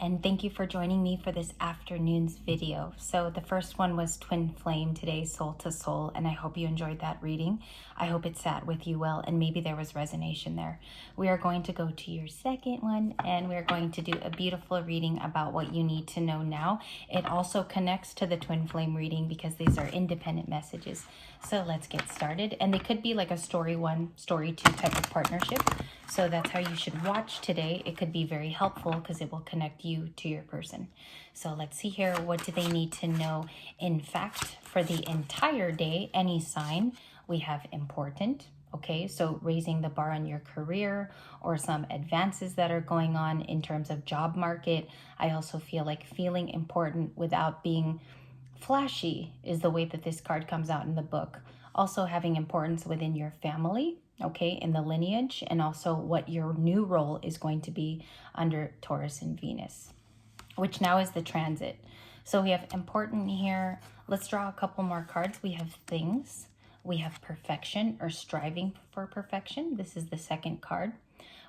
and thank you for joining me for this afternoon's video. So the first one was Twin Flame today, Soul to Soul, and I hope you enjoyed that reading. I hope it sat with you well, and maybe there was resonation there. We are going to go to your second one, and we're going to do a beautiful reading about what you need to know now. It also connects to the Twin Flame reading because these are independent messages. So let's get started, and they could be like a story 1, story 2 type of partnership. So that's how you should watch today. It could be very helpful because it will connect you to your person. So let's see here. What do they need to know? In fact, for the entire day, any sign, we have important. Okay, so raising the bar on your career or some advances that are going on in terms of job market. I also feel like feeling important without being flashy is the way that this card comes out in the book. Also having importance within your family, okay, in the lineage, and also what your new role is going to be under Taurus and Venus, which now is the transit. So we have important here. Let's draw a couple more cards. We have things. We have perfection or striving for perfection. This is the second card.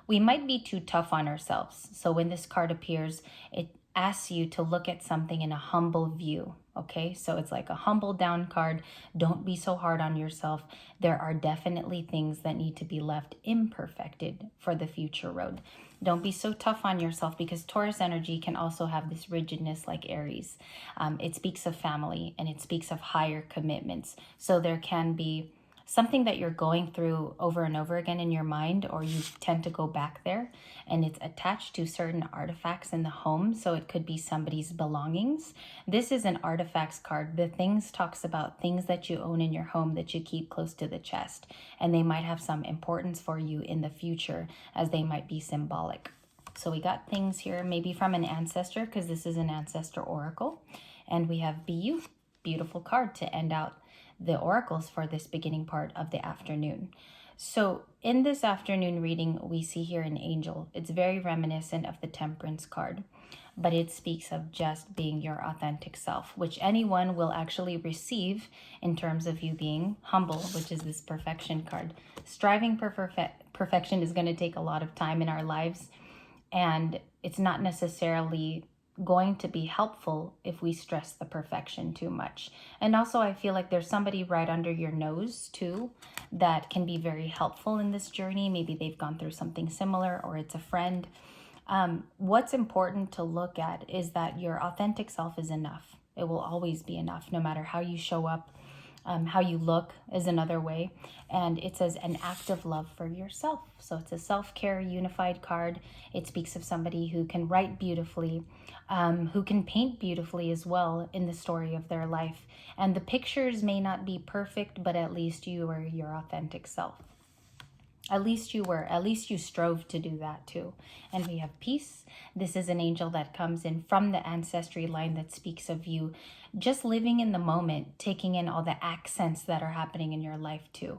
We might be too tough on ourselves. So when this card appears, it asks you to look at something in a humble view. Okay, so it's like a humble down card. Don't be so hard on yourself. There are definitely things that need to be left imperfected for the future road. Don't be so tough on yourself, because Taurus energy can also have this rigidness like Aries. It speaks of family and it speaks of higher commitments. So there can be something that you're going through over and over again in your mind, or you tend to go back there, and it's attached to certain artifacts in the home. So it could be somebody's belongings. This is an artifacts card. The things talks about things that you own in your home that you keep close to the chest, and they might have some importance for you in the future, as they might be symbolic. So we got things here, maybe from an ancestor, because this is an ancestor oracle. And we have BU, beautiful card to end out the oracles for this beginning part of the afternoon. So in this afternoon reading, we see here an angel. It's very reminiscent of the Temperance card, but it speaks of just being your authentic self, which anyone will actually receive in terms of you being humble, which is this perfection card. Striving for perfection is going to take a lot of time in our lives, and it's not necessarily going to be helpful if we stress the perfection too much. And also I feel like there's somebody right under your nose too that can be very helpful in this journey. Maybe they've gone through something similar, or it's a friend. What's important to look at is that your authentic self is enough. It will always be enough, no matter how you show up. How you look is another way. And it says an act of love for yourself. So it's a self-care unified card. It speaks of somebody who can write beautifully, who can paint beautifully as well in the story of their life. And the pictures may not be perfect, but at least you are your authentic self. At least you strove to do that too. And we have peace. This is an angel that comes in from the ancestry line that speaks of you just living in the moment, taking in all the accents that are happening in your life too.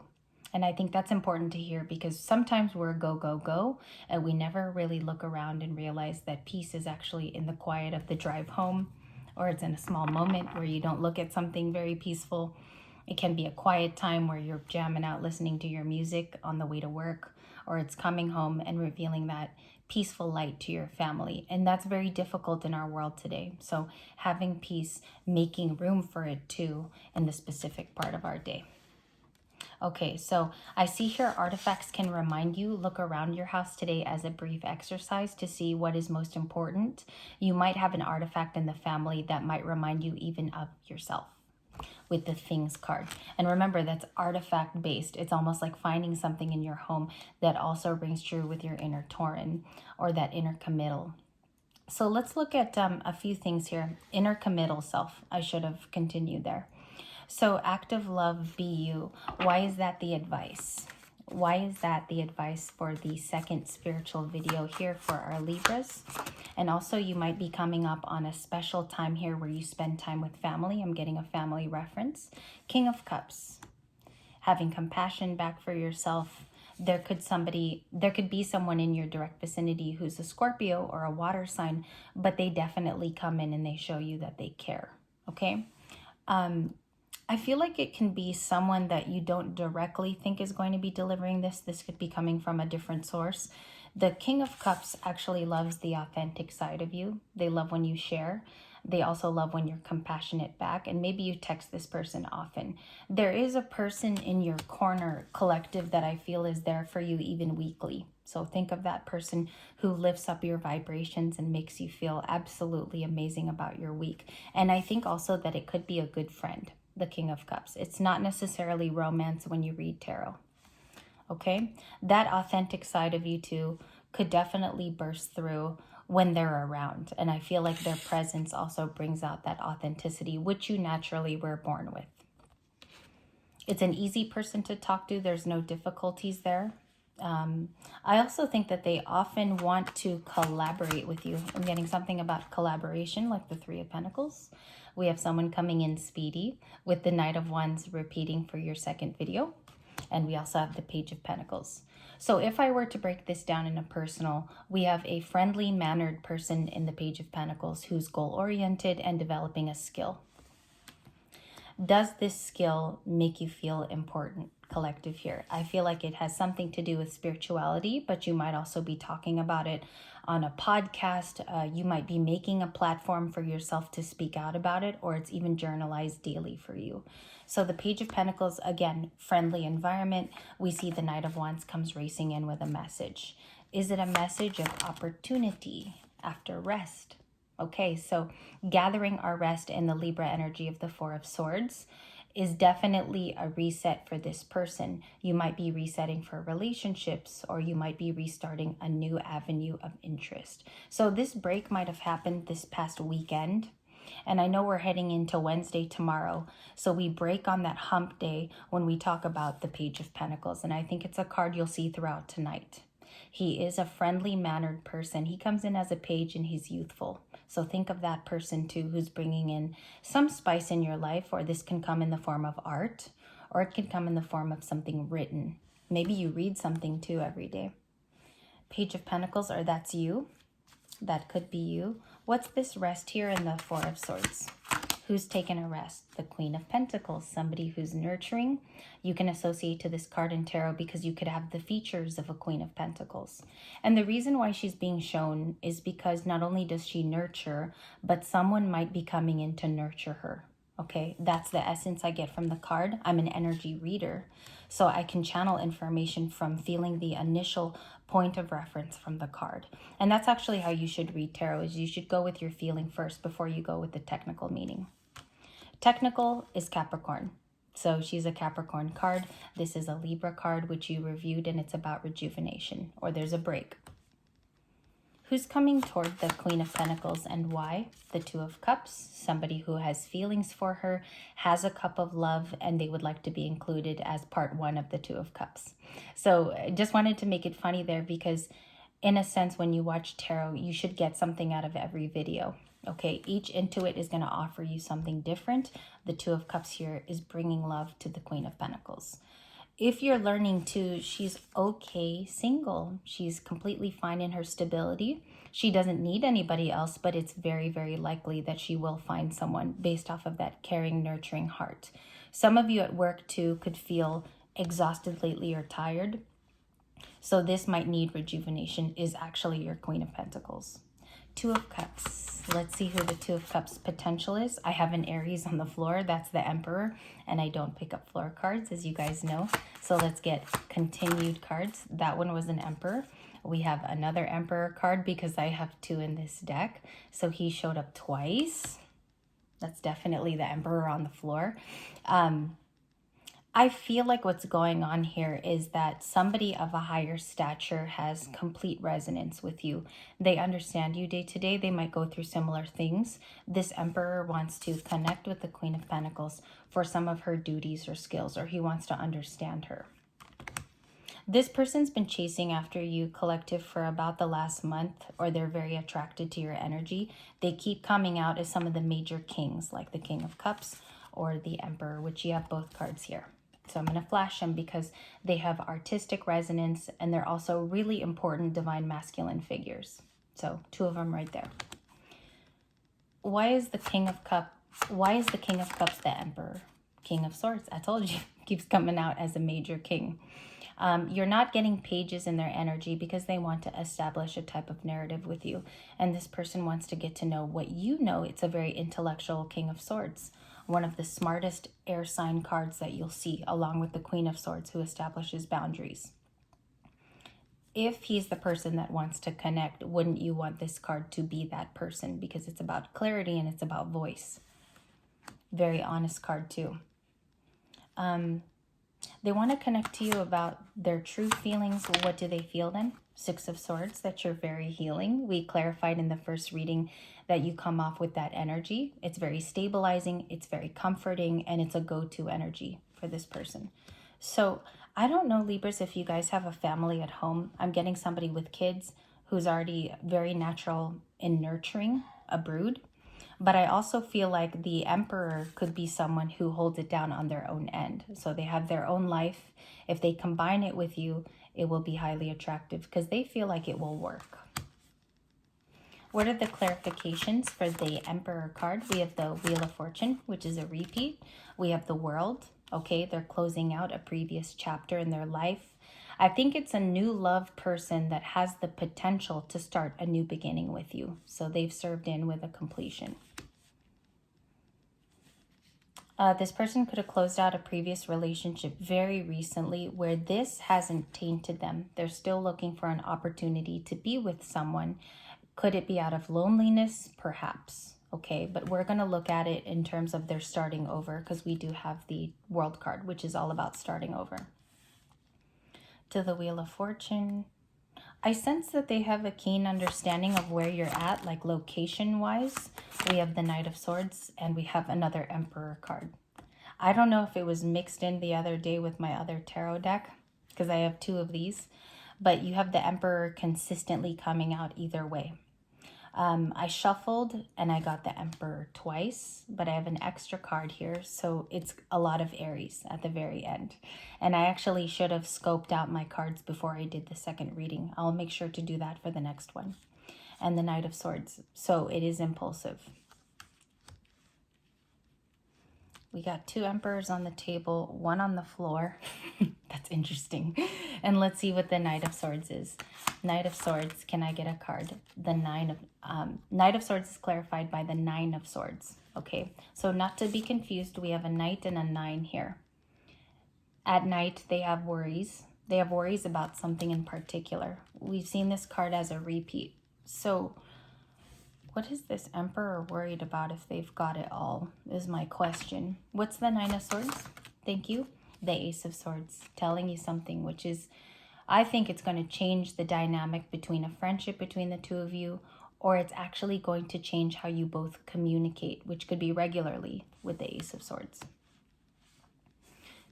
And I think that's important to hear, because sometimes we're go, go, go, and we never really look around and realize that peace is actually in the quiet of the drive home, or it's in a small moment where you don't look at something very peaceful. It can be a quiet time where you're jamming out, listening to your music on the way to work, or it's coming home and revealing that peaceful light to your family. And that's very difficult in our world today. So having peace, making room for it too in the specific part of our day. Okay, so I see here artifacts can remind you, look around your house today as a brief exercise to see what is most important. You might have an artifact in the family that might remind you even of yourself with the things card. And remember, that's artifact based. It's almost like finding something in your home that also rings true with your inner Tauran, or that inner committal. So let's look at a few things here. Inner committal self. I should have continued there. So active love, be you. Why is that the advice? Why is that the advice for the second spiritual video here for our Libras? And also you might be coming up on a special time here where you spend time with family. I'm getting a family reference. King of Cups. Having compassion back for yourself. There could be someone in your direct vicinity who's a Scorpio or a water sign, but they definitely come in and they show you that they care. Okay? I feel like it can be someone that you don't directly think is going to be delivering this. This could be coming from a different source. The King of Cups actually loves the authentic side of you. They love when you share. They also love when you're compassionate back, and maybe you text this person often. There is a person in your corner collective that I feel is there for you even weekly. So think of that person who lifts up your vibrations and makes you feel absolutely amazing about your week. And I think also that it could be a good friend, the King of Cups. It's not necessarily romance when you read tarot. Okay? That authentic side of you too could definitely burst through when they're around. And I feel like their presence also brings out that authenticity, which you naturally were born with. It's an easy person to talk to. There's no difficulties there. I also think that they often want to collaborate with you. I'm getting something about collaboration, like the Three of Pentacles. We have someone coming in speedy with the Knight of Wands repeating for your second video. And we also have the Page of Pentacles. So if I were to break this down in a personal, we have a friendly, mannered person in the Page of Pentacles who's goal-oriented and developing a skill. Does this skill make you feel important, collective here? I feel like it has something to do with spirituality, but you might also be talking about it on a podcast. You might be making a platform for yourself to speak out about it, or it's even journalized daily for you. So the Page of Pentacles, again, friendly environment. We see the Knight of Wands comes racing in with a message. Is it a message of opportunity after rest? Okay, so gathering our rest in the Libra energy of the Four of Swords is definitely a reset for this person. You might be resetting for relationships, or you might be restarting a new avenue of interest. So this break might have happened this past weekend. And I know we're heading into Wednesday tomorrow. So we break on that hump day when we talk about the Page of Pentacles. And I think it's a card you'll see throughout tonight. He is a friendly mannered person. He comes in as a page and he's youthful. So think of that person too, who's bringing in some spice in your life, or this can come in the form of art, or it can come in the form of something written. Maybe you read something too every day. Page of Pentacles, or that's you. That could be you. What's this rest here in the Four of Swords? Who's taken a rest? The Queen of Pentacles, somebody who's nurturing. You can associate to this card in tarot because you could have the features of a Queen of Pentacles. And the reason why she's being shown is because not only does she nurture, but someone might be coming in to nurture her. Okay, that's the essence I get from the card. I'm an energy reader, so I can channel information from feeling the initial point of reference from the card. And that's actually how you should read tarot, is you should go with your feeling first before you go with the technical meaning. Technical is Capricorn. So she's a Capricorn card. This is a Libra card, which you reviewed, and it's about rejuvenation, or there's a break. Who's coming toward the Queen of Pentacles and why? The Two of Cups, somebody who has feelings for her, has a cup of love, and they would like to be included as part one of the Two of Cups. So I just wanted to make it funny there because in a sense, when you watch tarot, you should get something out of every video. Okay, each intuit is going to offer you something different. The Two of Cups here is bringing love to the Queen of Pentacles. If you're learning too, she's okay single. She's completely fine in her stability. She doesn't need anybody else, but it's very, very likely that she will find someone based off of that caring, nurturing heart. Some of you at work too could feel exhausted lately or tired. So this might need rejuvenation, is actually your Queen of Pentacles. Two of Cups. Let's see who the Two of Cups potential is. I have an Aries on the floor. That's the Emperor. And I don't pick up floor cards, as you guys know. So let's get continued cards. That one was an Emperor. We have another Emperor card because I have two in this deck. So he showed up twice. That's definitely the Emperor on the floor. I feel like what's going on here is that somebody of a higher stature has complete resonance with you. They understand you day to day. They might go through similar things. This Emperor wants to connect with the Queen of Pentacles for some of her duties or skills, or he wants to understand her. This person's been chasing after you, collective, for about the last month, or they're very attracted to your energy. They keep coming out as some of the major kings, like the King of Cups or the Emperor, which you have both cards here. So I'm going to flash them because they have artistic resonance and they're also really important divine masculine figures. So two of them right there. Why is the King of Cups the Emperor? King of Swords, I told you, keeps coming out as a major king. You're not getting pages in their energy because they want to establish a type of narrative with you. And this person wants to get to know what you know. It's a very intellectual King of Swords, one of the smartest air sign cards that you'll see, along with the Queen of Swords, who establishes boundaries. If he's the person that wants to connect, wouldn't you want this card to be that person? Because it's about clarity and it's about voice. Very honest card too. They want to connect to you about their true feelings. What do they feel then? Six of Swords, that you're very healing. We clarified in the first reading that you come off with that energy. It's very stabilizing, it's very comforting, and it's a go-to energy for this person. So I don't know, Libras, if you guys have a family at home. I'm getting somebody with kids who's already very natural in nurturing a brood. But I also feel like the Emperor could be someone who holds it down on their own end. So they have their own life. If they combine it with you, it will be highly attractive because they feel like it will work. What are the clarifications for the Emperor card? We have the Wheel of Fortune, which is a repeat. We have the World. Okay, they're closing out a previous chapter in their life. I think it's a new love person that has the potential to start a new beginning with you. So they've served in with a completion. This person could have closed out a previous relationship very recently where this hasn't tainted them. They're still looking for an opportunity to be with someone. Could it be out of loneliness? Perhaps. Okay, but we're going to look at it in terms of their starting over, because we do have the World card, which is all about starting over. To the Wheel of Fortune, I sense that they have a keen understanding of where you're at, like location-wise. We have the Knight of Swords, and we have another Emperor card. I don't know if it was mixed in the other day with my other tarot deck, because I have two of these, but you have the Emperor consistently coming out either way. I shuffled and I got the Emperor twice, but I have an extra card here, so it's a lot of Aries at the very end. And I actually should have scoped out my cards before I did the second reading. I'll make sure to do that for the next one. And the Knight of Swords, so it is impulsive. We got two Emperors on the table, one on the floor. That's interesting. And let's see what the Knight of Swords is. Knight of Swords, can I get a card? The Knight of Swords is clarified by the Nine of Swords. Okay, so not to be confused, we have a Knight and a Nine here. At night, they have worries. They have worries about something in particular. We've seen this card as a repeat. So what is this Emperor worried about if they've got it all, is my question. What's the Nine of Swords? Thank you. The Ace of Swords, telling you something, which is, I think it's going to change the dynamic between a friendship between the two of you, or it's actually going to change how you both communicate, which could be regularly with the Ace of Swords.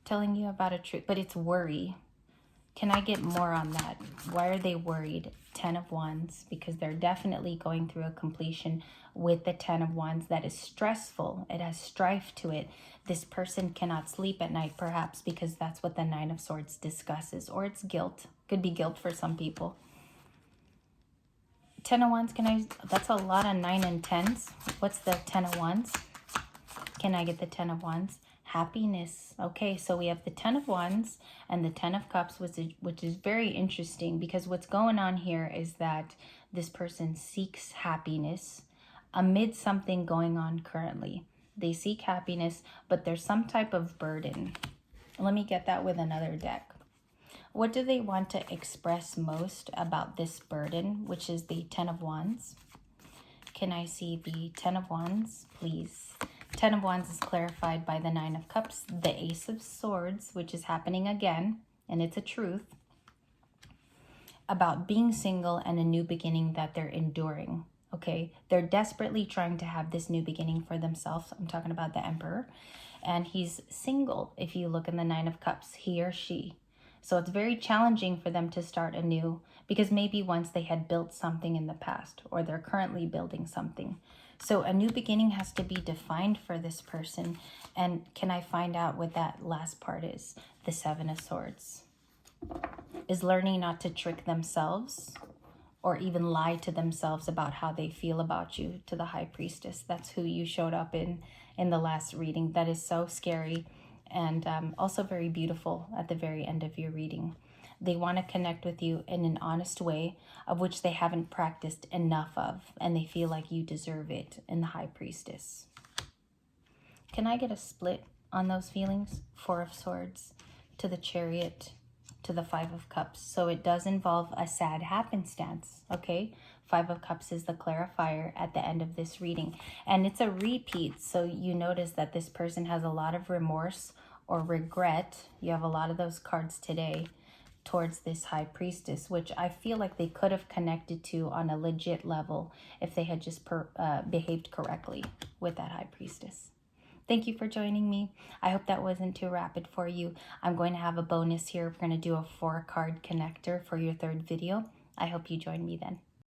Telling you about a truth, but it's worry. Can I get more on that? Why are they worried? Ten of Wands, because they're definitely going through a completion with the Ten of Wands that is stressful. It has strife to it. This person cannot sleep at night, perhaps because that's what the Nine of Swords discusses, or it's guilt. Could be guilt for some people. Ten of Wands, that's a lot of 9 and 10s. What's the Ten of Wands? Can I get the Ten of Wands? Happiness. Okay, so we have the Ten of Wands and the Ten of Cups, which is very interesting, because what's going on here is that this person seeks happiness amid something going on currently. They seek happiness, but there's some type of burden. Let me get that with another deck. What do they want to express most about this burden, which is the Ten of Wands? Can I see the Ten of Wands, please? Ten of Wands is clarified by the Nine of Cups, the Ace of Swords, which is happening again, and it's a truth, about being single and a new beginning that they're enduring. Okay, they're desperately trying to have this new beginning for themselves. I'm talking about the Emperor, and he's single. If you look in the Nine of Cups, he or she. So it's very challenging for them to start anew, because maybe once they had built something in the past, or they're currently building something. So a new beginning has to be defined for this person. And can I find out what that last part is? The Seven of Swords is learning not to trick themselves or even lie to themselves about how they feel about you, to the High Priestess. That's who you showed up in the last reading. That is so scary, and also very beautiful at the very end of your reading. They want to connect with you in an honest way, of which they haven't practiced enough of, and they feel like you deserve it in the High Priestess. Can I get a split on those feelings? Four of Swords to the Chariot to the Five of Cups. So it does involve a sad happenstance, okay? Five of Cups is the clarifier at the end of this reading. And it's a repeat, so you notice that this person has a lot of remorse or regret. You have a lot of those cards today towards this High Priestess, which I feel like they could have connected to on a legit level if they had just behaved correctly with that High Priestess. Thank you for joining me. I hope that wasn't too rapid for you. I'm going to have a bonus here. We're going to do a 4-card connector for your third video. I hope you join me then.